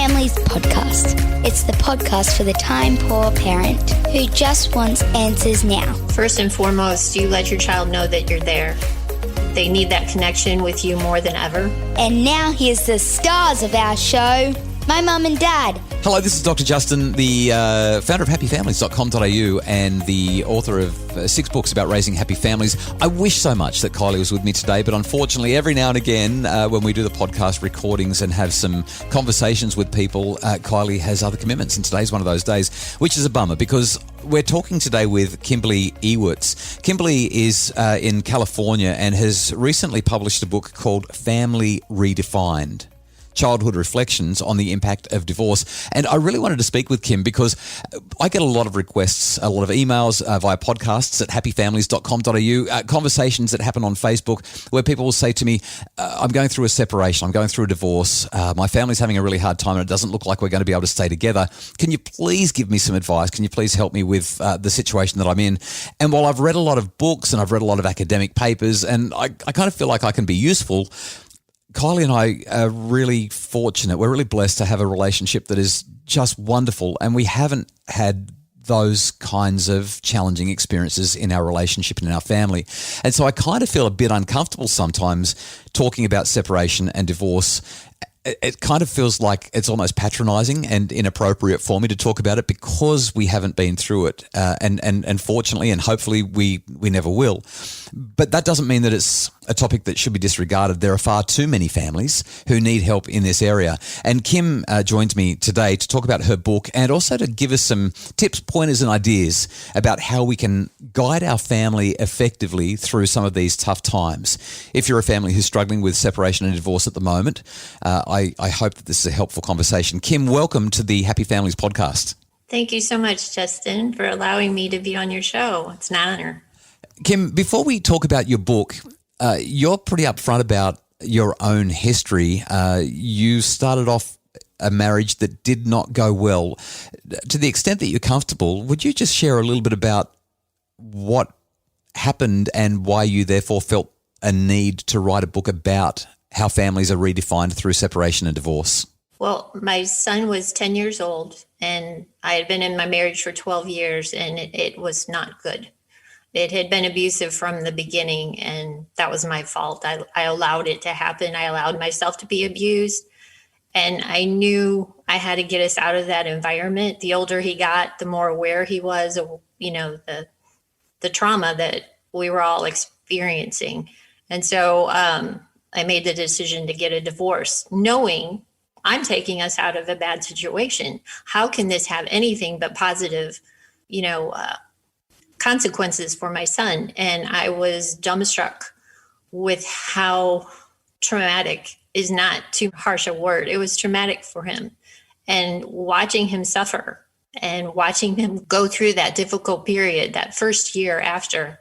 Families podcast. It's the podcast for the time-poor parent who just wants answers now. First and foremost, you let your child know that you're there. They need that connection with you more than ever. And now here's the stars of our show, my mum and dad. Hello, this is Dr. Justin, the founder of happyfamilies.com.au and the author of 6 books about raising happy families. I wish so much that Kylie was with me today, but unfortunately, every now and again, when we do the podcast recordings and have some conversations with people, Kylie has other commitments, and today's one of those days, which is a bummer because we're talking today with Kimberly Ewertz. Kimberly is in California and has recently published a book called Family Redefined: Childhood Reflections on the Impact of Divorce. And I really wanted to speak with Kim because I get a lot of requests, a lot of emails via podcasts at happyfamilies.com.au, conversations that happen on Facebook where people will say to me, I'm going through a separation, I'm going through a divorce, my family's having a really hard time and it doesn't look like we're going to be able to stay together. Can you please give me some advice? Can you please help me with the situation that I'm in? And while I've read a lot of books and I've read a lot of academic papers and I kind of feel like I can be useful, Kylie and I are really fortunate. We're really blessed to have a relationship that is just wonderful, and we haven't had those kinds of challenging experiences in our relationship and in our family. And so I kind of feel a bit uncomfortable sometimes talking about separation and divorce. It kind of feels like it's almost patronizing and inappropriate for me to talk about it because we haven't been through it. And fortunately, and hopefully we never will. But that doesn't mean that it's a topic that should be disregarded. There are far too many families who need help in this area. And Kim joined me today to talk about her book and also to give us some tips, pointers and ideas about how we can guide our family effectively through some of these tough times. If you're a family who's struggling with separation and divorce at the moment, I hope that this is a helpful conversation. Kim, welcome to the Happy Families podcast. Thank you so much, Justin, for allowing me to be on your show. It's an honor. Kim, before we talk about your book, you're pretty upfront about your own history. You started off a marriage that did not go well. To the extent that you're comfortable, would you just share a little bit about what happened and why you therefore felt a need to write a book about how families are redefined through separation and divorce? Well, my son was 10 years old and I had been in my marriage for 12 years and it was not good. It had been abusive from the beginning, and that was my fault. I allowed it to happen. I allowed myself to be abused, and I knew I had to get us out of that environment. The older he got, the more aware he was of, the trauma that we were all experiencing. And so I made the decision to get a divorce, knowing I'm taking us out of a bad situation. How can this have anything but positive, consequences for my son? And I was dumbstruck with how traumatic is not too harsh a word. It was traumatic for him, and watching him suffer and watching him go through that difficult period, that first year after,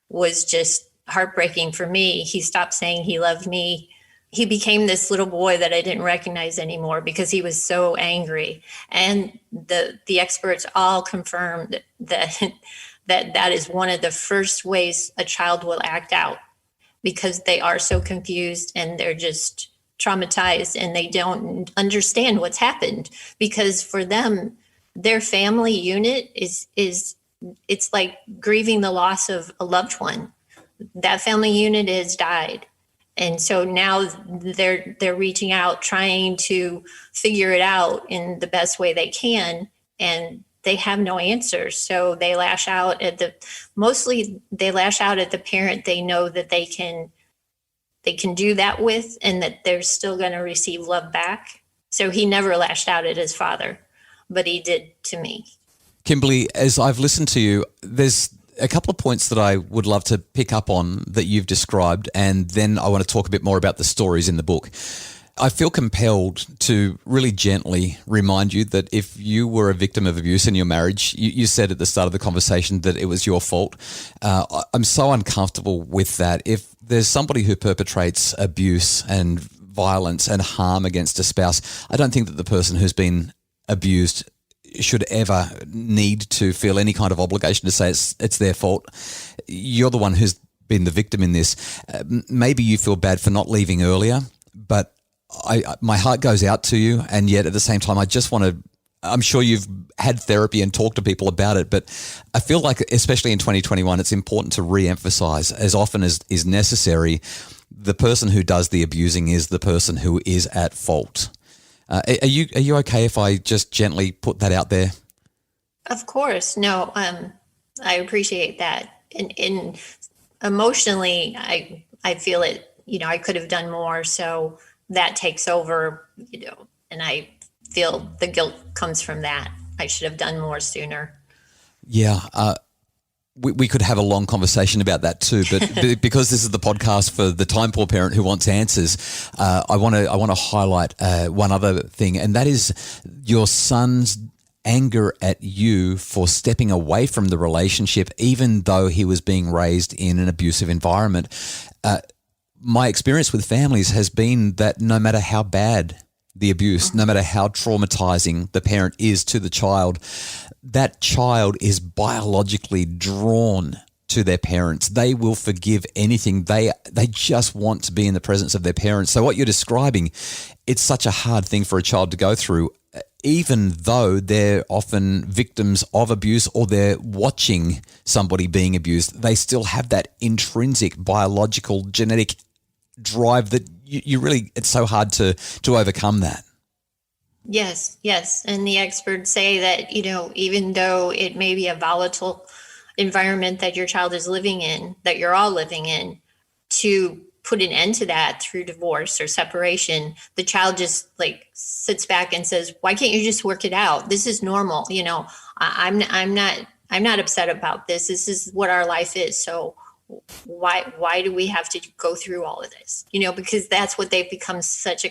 was just heartbreaking for me. He stopped saying he loved me. He became this little boy that I didn't recognize anymore because he was so angry. And the experts all confirmed that is one of the first ways a child will act out, because they are so confused and they're just traumatized and they don't understand what's happened. Because for them, their family unit it's like grieving the loss of a loved one. That family unit has died. And so now they're reaching out, trying to figure it out in the best way they can. And they have no answers. So they lash out at the parent they know that they can do that with, and that they're still going to receive love back. So he never lashed out at his father, but he did to me. Kimberly, as I've listened to you, there's a couple of points that I would love to pick up on that you've described, and then I want to talk a bit more about the stories in the book. I feel compelled to really gently remind you that if you were a victim of abuse in your marriage, you said at the start of the conversation that it was your fault. I'm so uncomfortable with that. If there's somebody who perpetrates abuse and violence and harm against a spouse, I don't think that the person who's been abused should ever need to feel any kind of obligation to say it's their fault. You're the one who's been the victim in this. Maybe you feel bad for not leaving earlier, but my heart goes out to you, and yet at the same time, I just want to. I'm sure you've had therapy and talked to people about it, but I feel like, especially in 2021, it's important to re-emphasize as often as is necessary. The person who does the abusing is the person who is at fault. Are you okay if I just gently put that out there? Of course. No, I appreciate that. And emotionally, I feel it, I could have done more. So that takes over, and I feel the guilt comes from that. I should have done more sooner. Yeah. We could have a long conversation about that too, but because this is the podcast for the time poor parent who wants answers, I want to highlight one other thing, and that is your son's anger at you for stepping away from the relationship, even though he was being raised in an abusive environment. My experience with families has been that no matter how bad the abuse, no matter how traumatizing the parent is to the child, that child is biologically drawn to their parents. They will forgive anything. They just want to be in the presence of their parents. So what you're describing, it's such a hard thing for a child to go through, even though they're often victims of abuse or they're watching somebody being abused. They still have that intrinsic biological genetic drive that you really, it's so hard to overcome that. Yes. And the experts say that, even though it may be a volatile environment that your child is living in, that you're all living in, to put an end to that through divorce or separation, the child just sits back and says, why can't you just work it out? This is normal. I'm not upset about this. This is what our life is. So why do we have to go through all of this? Because that's what they've become such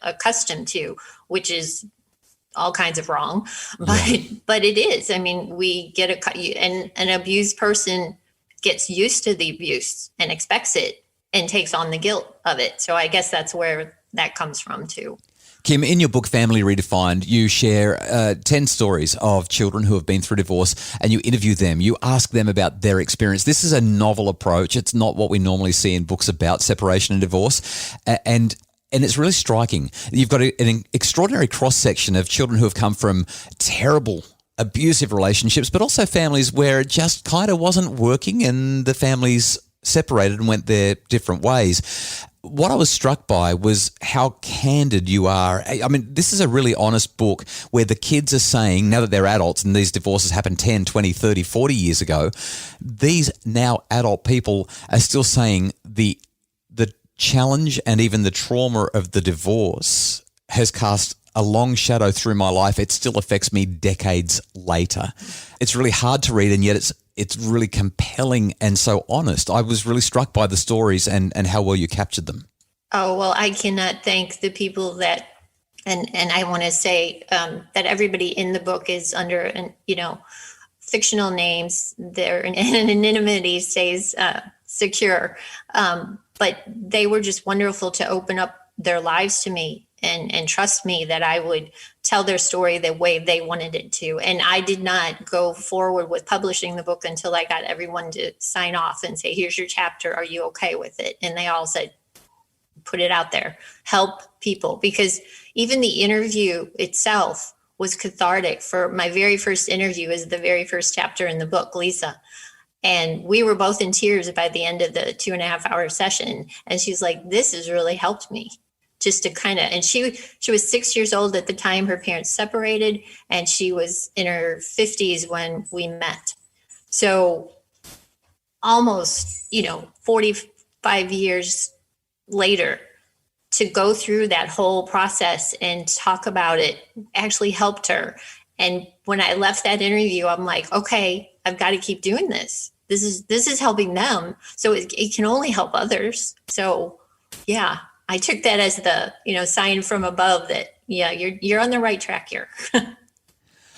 accustomed to, which is all kinds of wrong. But it is. I mean, we get an abused person gets used to the abuse and expects it and takes on the guilt of it. So I guess that's where that comes from too. Kim, in your book, Family Redefined, you share 10 stories of children who have been through divorce, and you interview them. You ask them about their experience. This is a novel approach. It's not what we normally see in books about separation and divorce. And it's really striking. You've got an extraordinary cross-section of children who have come from terrible abusive relationships, but also families where it just kind of wasn't working and the families separated and went their different ways. What I was struck by was how candid you are. I mean, this is a really honest book where the kids are saying, now that they're adults and these divorces happened 10, 20, 30, 40 years ago, these now adult people are still saying the challenge and even the trauma of the divorce has cast a long shadow through my life. It still affects me decades later. It's really hard to read, and yet it's really compelling and so honest. I was really struck by the stories and how well you captured them. Oh, well, I cannot thank the people that, and I want to say that everybody in the book is under, fictional names. Their anonymity stays secure. But they were just wonderful to open up their lives to me and trust me that I would tell their story the way they wanted it to. And I did not go forward with publishing the book until I got everyone to sign off and say, here's your chapter. Are you okay with it? And they all said, put it out there, help people. Because even the interview itself was cathartic. For my very first interview is the very first chapter in the book, Lisa. And we were both in tears by the end of the 2.5-hour session. And she's like, this has really helped me just to and she was 6 years old at the time her parents separated, and she was in her 50s when we met. So almost, 45 years later, to go through that whole process and talk about it actually helped her. And when I left that interview, I'm like, okay, I've got to keep doing this. This is helping them. So it can only help others. So yeah, I took that as the, sign from above that, yeah, you're on the right track here.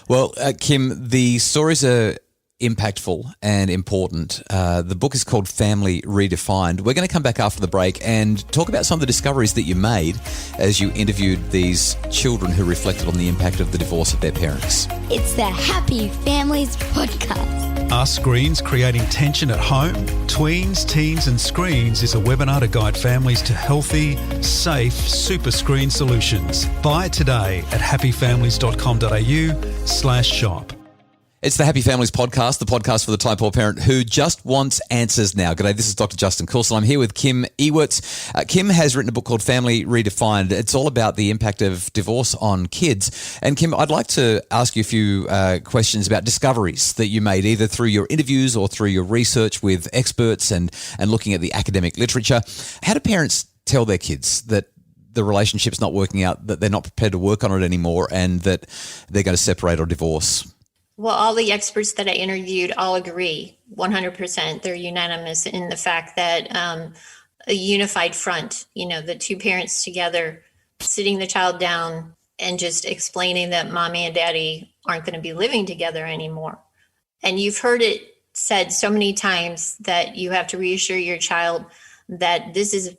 Well, Kim, the stories are impactful and important. The book is called Family Redefined. We're going to come back after the break and talk about some of the discoveries that you made as you interviewed these children who reflected on the impact of the divorce of their parents. It's the Happy Families Podcast. Are screens creating tension at home? Tweens, Teens and Screens is a webinar to guide families to healthy, safe super screen solutions. Buy it today at happyfamilies.com.au/shop. It's the Happy Families Podcast, the podcast for the time poor parent who just wants answers now. G'day, this is Dr. Justin Coulson. I'm here with Kim Ewertz. Kim has written a book called Family Redefined. It's all about the impact of divorce on kids. And Kim, I'd like to ask you a few questions about discoveries that you made, either through your interviews or through your research with experts and looking at the academic literature. How do parents tell their kids that the relationship's not working out, that they're not prepared to work on it anymore, and that they're going to separate or divorce? Well, all the experts that I interviewed all agree 100%. They're unanimous in the fact that a unified front, the two parents together, sitting the child down and just explaining that mommy and daddy aren't going to be living together anymore. And you've heard it said so many times that you have to reassure your child that this is,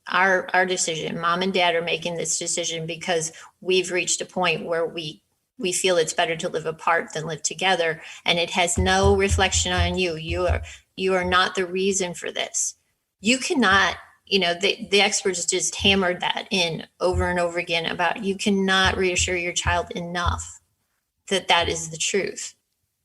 our decision. Mom and dad are making this decision because we've reached a point where we feel it's better to live apart than live together. And it has no reflection on you. You are not the reason for this. You cannot, the experts just hammered that in over and over again about you cannot reassure your child enough that is the truth.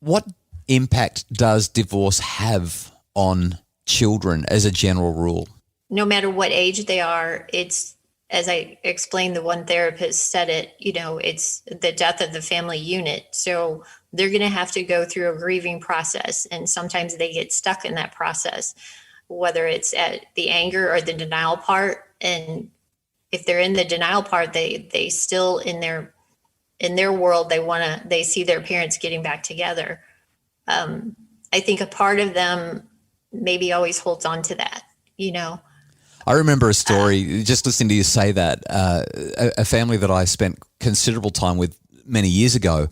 What impact does divorce have on children as a general rule? No matter what age they are, it's, as I explained, the one therapist said it, it's the death of the family unit. So they're going to have to go through a grieving process. And sometimes they get stuck in that process, whether it's at the anger or the denial part. And if they're in the denial part, they still in their world, they see their parents getting back together. I think a part of them maybe always holds on to that, I remember a story, just listening to you say that, a family that I spent considerable time with many years ago,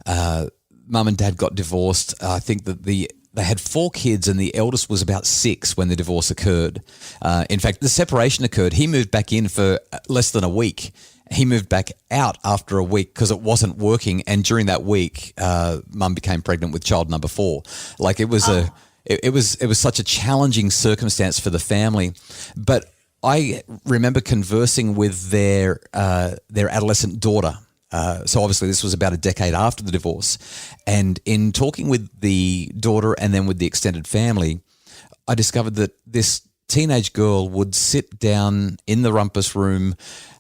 mum and dad got divorced. I think that they had 4 kids and the eldest was about 6 when the divorce occurred. In fact, the separation occurred. He moved back in for less than a week. He moved back out after a week because it wasn't working. And during that week, mum became pregnant with child number 4. Like it was It was such a challenging circumstance for the family, but I remember conversing with their adolescent daughter. So obviously this was about a decade after the divorce, and in talking with the daughter and then with the extended family, I discovered that this teenage girl would sit down in the rumpus room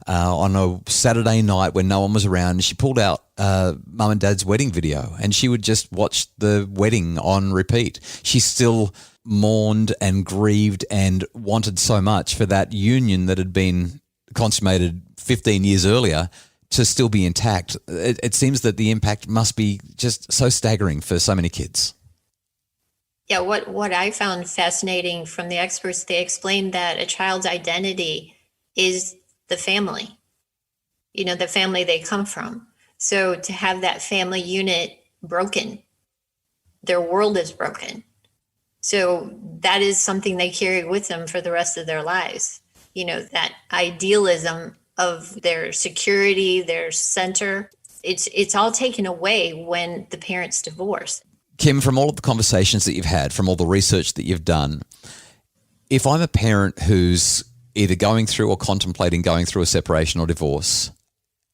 on a Saturday night when no one was around. She pulled out mum and dad's wedding video and she would just watch the wedding on repeat. She still mourned and grieved and wanted so much for that union that had been consummated 15 years earlier to still be intact. It seems that the impact must be just so staggering for so many kids. Yeah, what I found fascinating from the experts, they explained that a child's identity is the family, the family they come from. So to have that family unit broken, their world is broken. So that is something they carry with them for the rest of their lives. That idealism of their security, their center, it's all taken away when the parents divorce. Kim, from all of the conversations that you've had, from all the research that you've done, if I'm a parent who's either going through or contemplating going through a separation or divorce,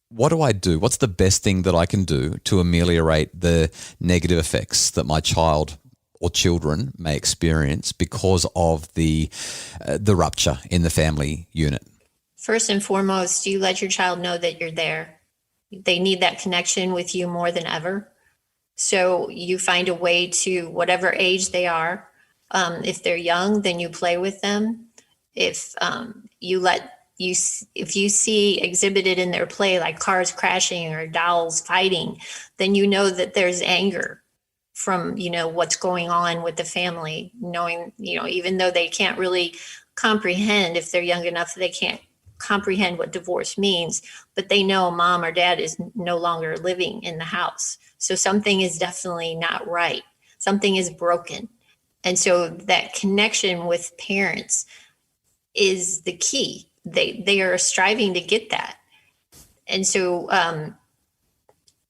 what do I do? What's the best thing that I can do to ameliorate the negative effects that my child or children may experience because of the rupture in the family unit? First and foremost, you let your child know that you're there. They need that connection with you more than ever. So you find a way to, whatever age they are, if they're young, then you play with them. If if you see exhibited in their play like cars crashing or dolls fighting, then you know that there's anger from what's going on with the family. Knowing even though they can't really comprehend, if they're young enough, they can't comprehend what divorce means, but they know mom or dad is no longer living in the house. So something is definitely not right. Something is broken. And so that connection with parents is the key. They are striving to get that. And so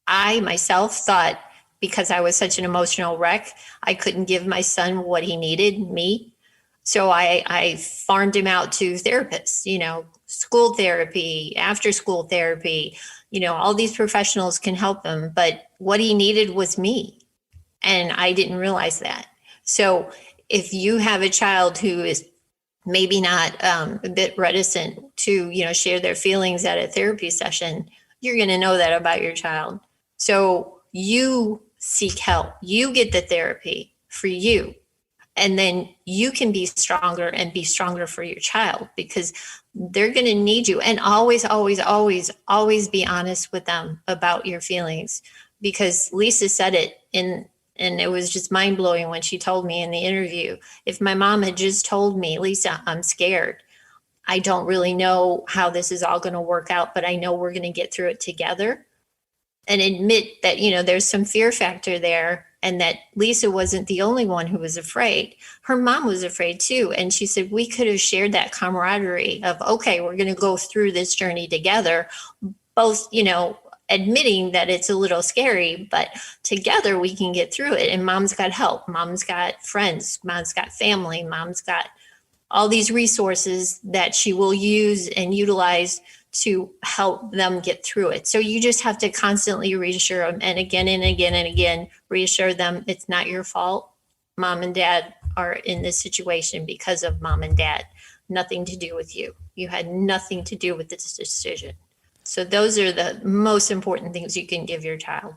I myself thought, because I was such an emotional wreck, I couldn't give my son what he needed, me. So I farmed him out to therapists, school therapy, after school therapy, all these professionals can help him. But what he needed was me. And I didn't realize that. So if you have a child who is maybe not a bit reticent to, share their feelings at a therapy session, you're going to know that about your child. So you seek help. You get the therapy for you. And then you can be stronger and be stronger for your child, because they're going to need you. And always, always, always, always be honest with them about your feelings, because Lisa said it and it was just mind blowing when she told me in the interview. If my mom had just told me, Lisa, I'm scared. I don't really know how this is all going to work out, but I know we're going to get through it together. And admit that, there's some fear factor there, and that Lisa wasn't the only one who was afraid. Her mom was afraid too. And she said, we could have shared that camaraderie of, okay, we're going to go through this journey together, both, admitting that it's a little scary, but together we can get through it. And mom's got help. Mom's got friends. Mom's got family. Mom's got all these resources that she will use and utilize to help them get through it. So you just have to constantly reassure them, and again and again and again, reassure them it's not your fault. Mom and dad are in this situation because of mom and dad. Nothing to do with you. You had nothing to do with this decision. So those are the most important things you can give your child.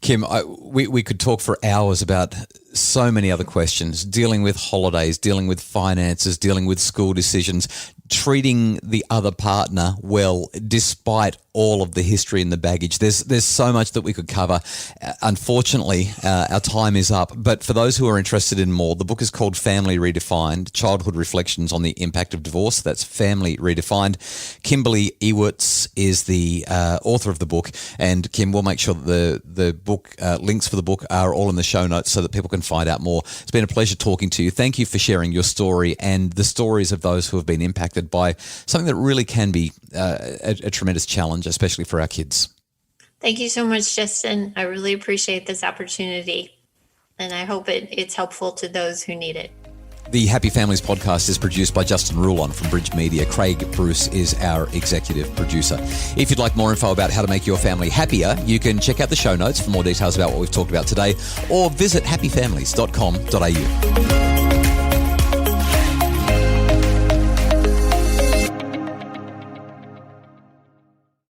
Kim, we could talk for hours about so many other questions, dealing with holidays, dealing with finances, dealing with school decisions, treating the other partner well, despite all of the history and the baggage. There's so much that we could cover. Unfortunately, our time is up. But for those who are interested in more, the book is called Family Redefined, Childhood Reflections on the Impact of Divorce. That's Family Redefined. Kimberly Ewertz is the author of the book. And Kim, we'll make sure that the book links for the book are all in the show notes so that people can find out more. It's been a pleasure talking to you. Thank you for sharing your story and the stories of those who have been impacted by something that really can be a tremendous challenge, especially for our kids. Thank you so much, Justin. I really appreciate this opportunity, and I hope it's helpful to those who need it. The Happy Families podcast is produced by Justin Rulon from Bridge Media. Craig Bruce is our executive producer. If you'd like more info about how to make your family happier, you can check out the show notes for more details about what we've talked about today, or visit happyfamilies.com.au.